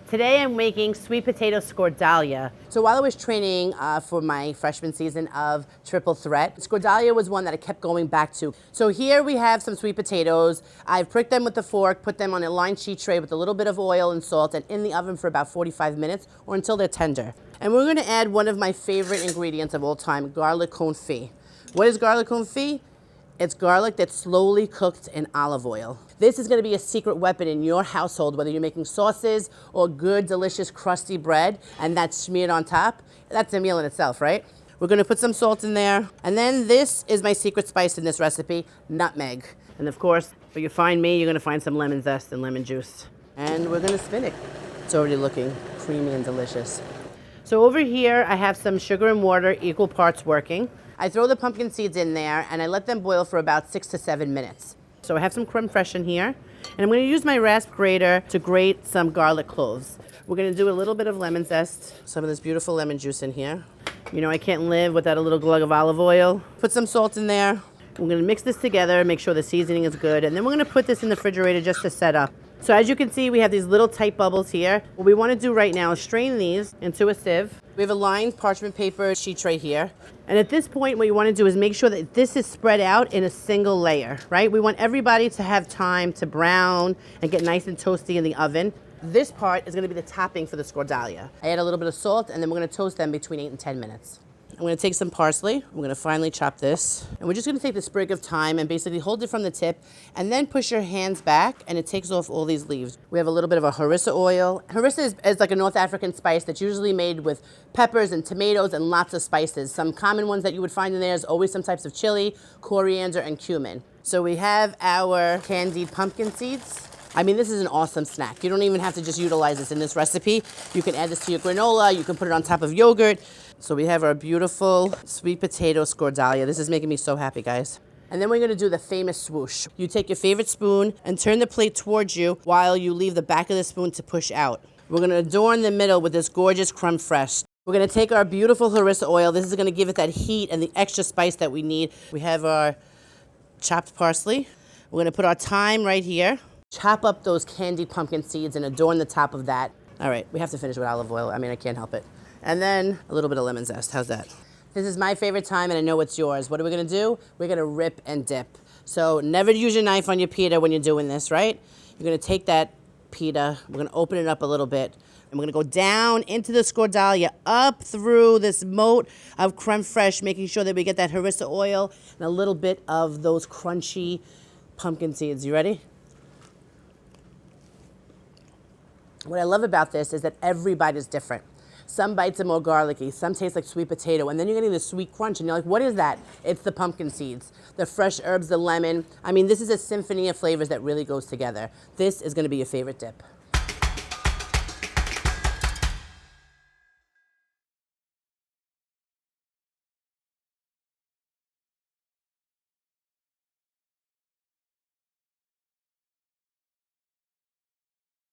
Today I'm making sweet potato Skordalia. So while I was training for my freshman season of Triple Threat, Skordalia was one that I kept going back to. So here we have some sweet potatoes. I've pricked them with a fork, put them on a lined sheet tray with a little bit of oil and salt and in the oven for about 45 minutes or until they're tender. And we're gonna add one of my favorite ingredients of all time, garlic confit. What is garlic confit? It's garlic that's slowly cooked in olive oil. This is gonna be a secret weapon in your household, whether you're making sauces or good, delicious, crusty bread, and that's smeared on top. That's a meal in itself, right? We're gonna put some salt in there. And then this is my secret spice in this recipe, nutmeg. And of course, if you find me, you're gonna find some lemon zest and lemon juice. And we're gonna spin it. It's already looking creamy and delicious. So over here, I have some sugar and water, equal parts working. I throw the pumpkin seeds in there and I let them boil for about 6 to 7 minutes. So I have some creme fraiche in here, and I'm gonna use my rasp grater to grate some garlic cloves. We're gonna do a little bit of lemon zest, some of this beautiful lemon juice in here. You know, I can't live without a little glug of olive oil. Put some salt in there. We're gonna mix this together, make sure the seasoning is good, and then we're gonna put this in the refrigerator just to set up. So as you can see, we have these little tight bubbles here. What we wanna do right now is strain these into a sieve. We have a lined parchment paper sheet tray here. And at this point, what you wanna do is make sure that this is spread out in a single layer, right? We want everybody to have time to brown and get nice and toasty in the oven. This part is gonna be the topping for the Skordalia. I add a little bit of salt, and then we're gonna toast them between 8 and 10 minutes. I'm gonna take some parsley. We're gonna finely chop this. And we're just gonna take the sprig of thyme and basically hold it from the tip and then push your hands back and it takes off all these leaves. We have a little bit of a harissa oil. Harissa is like a North African spice that's usually made with peppers and tomatoes and lots of spices. Some common ones that you would find in there is always some types of chili, coriander, and cumin. So we have our candied pumpkin seeds. I mean, this is an awesome snack. You don't even have to just utilize this in this recipe. You can add this to your granola. You can put it on top of yogurt. So we have our beautiful sweet potato Skordalia. This is making me so happy, guys. And then we're gonna do the famous swoosh. You take your favorite spoon and turn the plate towards you while you leave the back of the spoon to push out. We're gonna adorn the middle with this gorgeous creme fraiche. We're gonna take our beautiful harissa oil. This is gonna give it that heat and the extra spice that we need. We have our chopped parsley. We're gonna put our thyme right here. Chop up those candied pumpkin seeds and adorn the top of that. All right, we have to finish with olive oil. I mean, I can't help it. And then a little bit of lemon zest. How's that? This is my favorite time, and I know it's yours. What are we gonna do? We're gonna rip and dip. So never use your knife on your pita when you're doing this, right? You're gonna take that pita, we're gonna open it up a little bit, and we're gonna go down into the Skordalia, up through this moat of creme fraiche, making sure that we get that harissa oil and a little bit of those crunchy pumpkin seeds. You ready? What I love about this is that every bite is different. Some bites are more garlicky, some taste like sweet potato, and then you're getting the sweet crunch, and you're like, what is that? It's the pumpkin seeds, the fresh herbs, the lemon. I mean, this is a symphony of flavors that really goes together. This is gonna be your favorite dip.